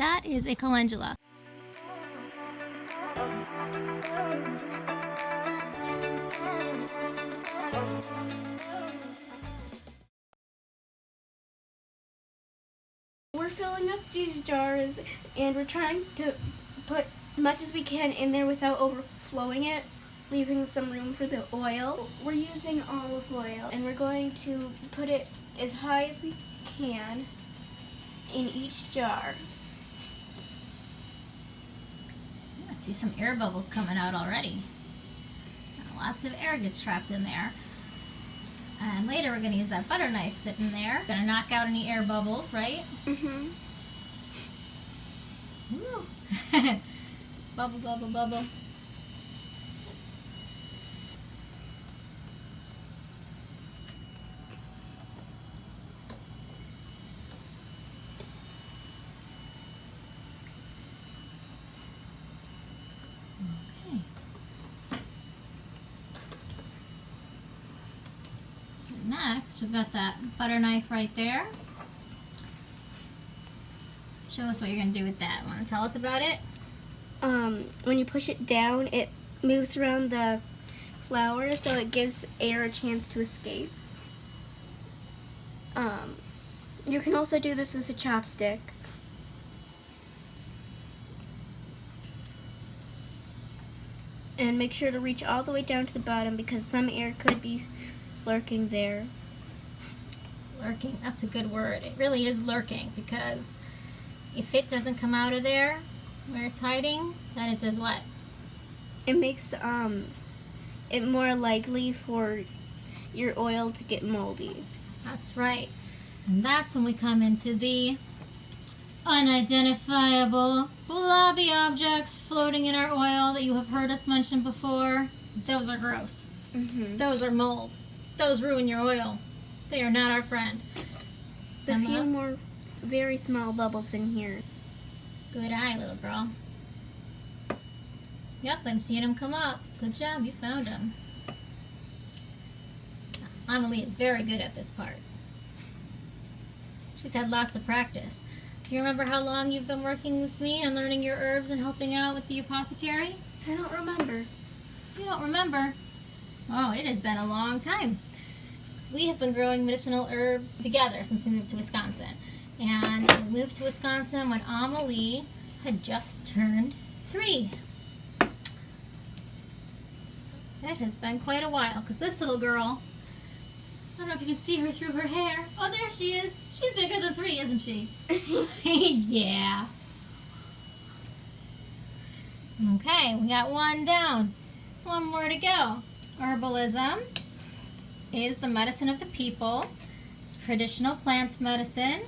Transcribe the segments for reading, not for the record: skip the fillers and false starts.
That is a calendula. We're filling up these jars and we're trying to put as much as we can in there without overflowing it, leaving some room for the oil. We're using olive oil and we're going to put it as high as we can in each jar. I see some air bubbles coming out already. Lots of air gets trapped in there. And later we're going to use that butter knife sitting there. Going to knock out any air bubbles, right? Mm-hmm. Woo. Bubble, bubble, bubble. Okay. So next, we've got that butter knife right there. Show us what you're going to do with that. Want to tell us about it? When you push it down, it moves around the flour so it gives air a chance to escape. You can also do this with a chopstick. And make sure to reach all the way down to the bottom because some air could be lurking there. Lurking, that's a good word. It really is lurking because if it doesn't come out of there where it's hiding, then it does what? It makes it more likely for your oil to get moldy. That's right. And that's when we come into the unidentifiable blobby objects floating in our oil that you have heard us mention before. Those are gross. Mm-hmm. Those are mold. Those ruin your oil. They are not our friend. A few more very small bubbles in here. Good eye, little girl. Yep, I'm seeing them come up. Good job, you found them. Amelie is very good at this part. She's had lots of practice. Do you remember how long you've been working with me and learning your herbs and helping out with the apothecary? I don't remember. You don't remember? Oh, it has been a long time. We have been growing medicinal herbs together since we moved to Wisconsin. And we moved to Wisconsin when Amelie had just turned 3. So it has been quite a while, because this little girl, I don't know if you can see her through her hair. Oh, there she is. She's bigger than 3, isn't she? Yeah. Okay, we got 1 down. 1 more to go. Herbalism is the medicine of the people. It's traditional plant medicine.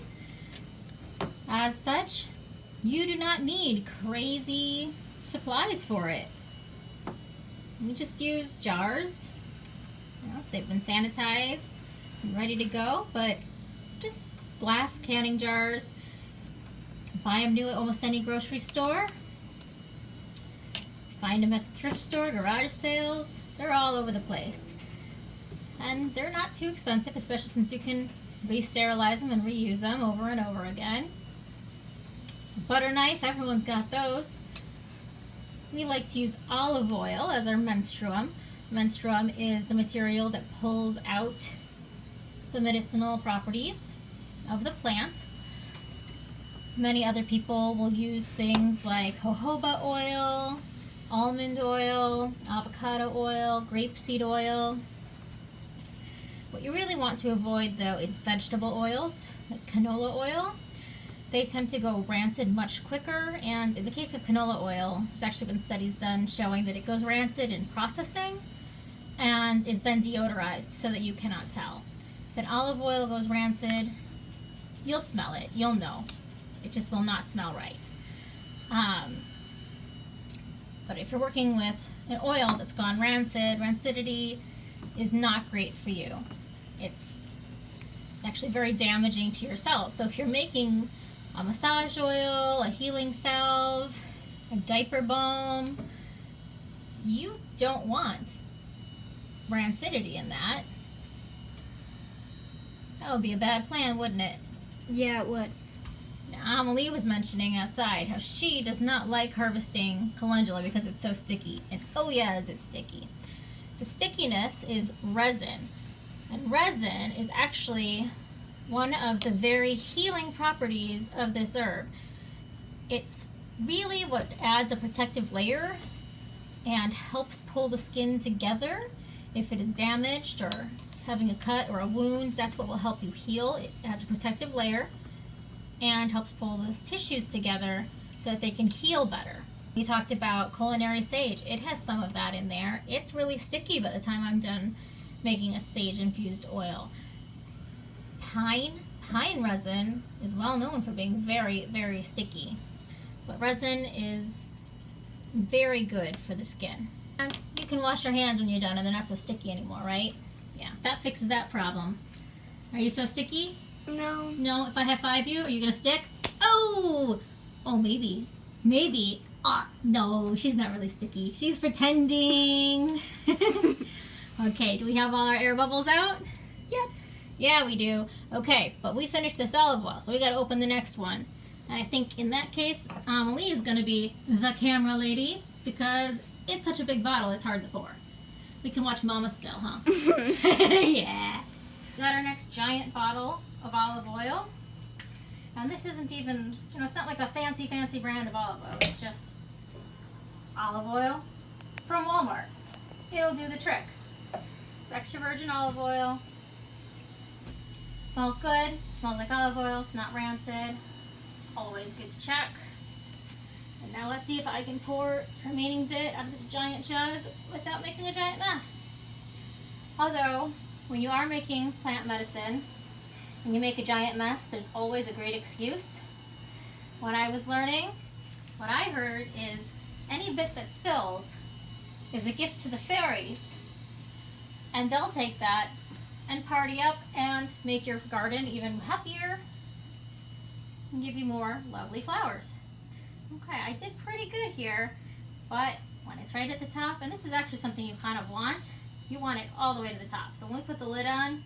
As such, you do not need crazy supplies for it. We just use jars. You know, they've been sanitized and ready to go, but just glass canning jars. Buy them new at almost any grocery store. Find them at the thrift store, garage sales. They're all over the place. And they're not too expensive, especially since you can re-sterilize them and reuse them over and over again. Butter knife, everyone's got those. We like to use olive oil as our menstruum. Menstruum is the material that pulls out the medicinal properties of the plant. Many other people will use things like jojoba oil, almond oil, avocado oil, grapeseed oil. What you really want to avoid, though, is vegetable oils, like canola oil. They tend to go rancid much quicker, and in the case of canola oil, there's actually been studies done showing that it goes rancid in processing and is then deodorized so that you cannot tell. If an olive oil goes rancid, you'll smell it. You'll know. It just will not smell right. But if you're working with an oil that's gone rancid, rancidity is not great for you. It's actually very damaging to your cells. So if you're making a massage oil, a healing salve, a diaper balm, you don't want rancidity in that. That would be a bad plan, wouldn't it? Yeah, it would. No. Amelie was mentioning outside how she does not like harvesting calendula because it's so sticky. And oh yeah, is it sticky. The stickiness is resin. And resin is actually one of the very healing properties of this herb. It's really what adds a protective layer and helps pull the skin together. If it is damaged or having a cut or a wound, that's what will help you heal. It adds a protective layer and helps pull those tissues together so that they can heal better. We talked about culinary sage. It has some of that in there. It's really sticky by the time I'm done making a sage infused oil. Pine resin is well known for being very, very sticky. But resin is very good for the skin. And you can wash your hands when you're done and they're not so sticky anymore, right? Yeah, that fixes that problem. Are you so sticky? No. No, if I high five you, are you gonna stick? Oh! Oh, maybe. Maybe. Oh, no, she's not really sticky. She's pretending. Okay, do we have all our air bubbles out? Yep. Yeah, we do. Okay, but we finished this olive oil, so we gotta open the next one. And I think in that case, Amelie is gonna be the camera lady because it's such a big bottle, it's hard to pour. We can watch Mama spill, huh? Yeah. We got our next giant bottle of olive oil. And this isn't even, it's not like a fancy brand of olive oil. It's just olive oil from Walmart. It'll do the trick. It's extra virgin olive oil. Smells good. Smells like olive oil. It's not rancid. Always good to check. And now let's see if I can pour the remaining bit out of this giant jug without making a giant mess. Although, when you are making plant medicine and you make a giant mess, there's always a great excuse. When I was learning, what I heard is any bit that spills is a gift to the fairies, and they'll take that and party up and make your garden even happier and give you more lovely flowers. Okay, I did pretty good here, but when it's right at the top, and this is actually something you kind of want, you want it all the way to the top. So when we put the lid on,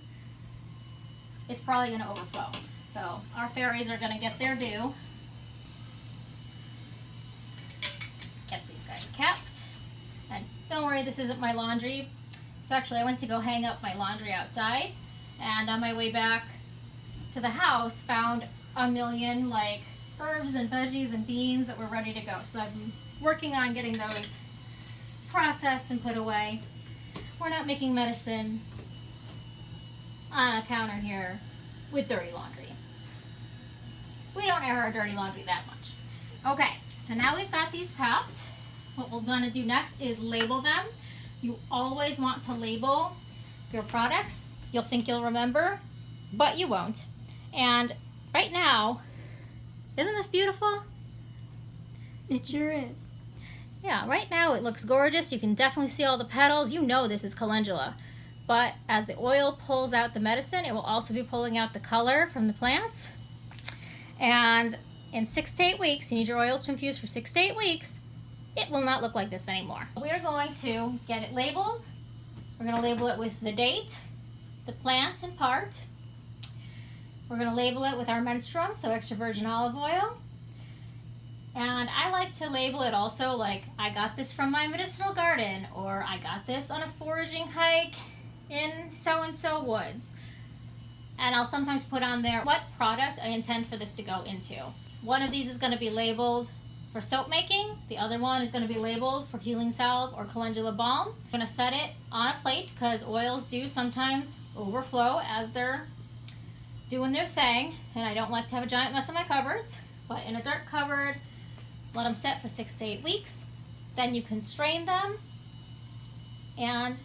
it's probably going to overflow. So our fairies are going to get their due. Get these guys kept. And don't worry, this isn't my laundry. It's actually, I went to go hang up my laundry outside, and on my way back to the house, found a million herbs and veggies and beans that were ready to go. So I've been working on getting those processed and put away. We're not making medicine on a counter here with dirty laundry. We don't air our dirty laundry that much. Okay, so now we've got these cupped. What we're going to do next is label them. You always want to label your products. You'll think you'll remember, but you won't. And right now, isn't this beautiful? It sure is. Yeah, right now it looks gorgeous. You can definitely see all the petals. You know this is calendula. But as the oil pulls out the medicine, it will also be pulling out the color from the plants. And in 6 to 8 weeks, you need your oils to infuse for 6 to 8 weeks, it will not look like this anymore. We are going to get it labeled. We're going to label it with the date, the plant and part. We're going to label it with our menstruum, so extra virgin olive oil. And I like to label it also like, I got this from my medicinal garden, or I got this on a foraging hike in so-and-so woods. And I'll sometimes put on there what product I intend for this to go into. One of these is going to be labeled for soap making. The other one is going to be labeled for healing salve or calendula balm. I'm going to set it on a plate because oils do sometimes overflow as they're doing their thing. And I don't like to have a giant mess in my cupboards. But in a dark cupboard, let them set for 6 to 8 weeks. Then you can strain them and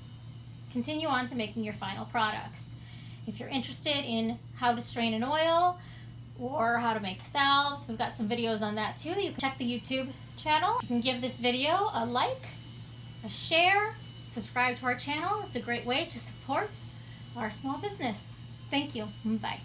continue on to making your final products. If you're interested in how to strain an oil or how to make salves, we've got some videos on that too. You can check the YouTube channel. You can give this video a like, a share, subscribe to our channel. It's a great way to support our small business. Thank you. Bye.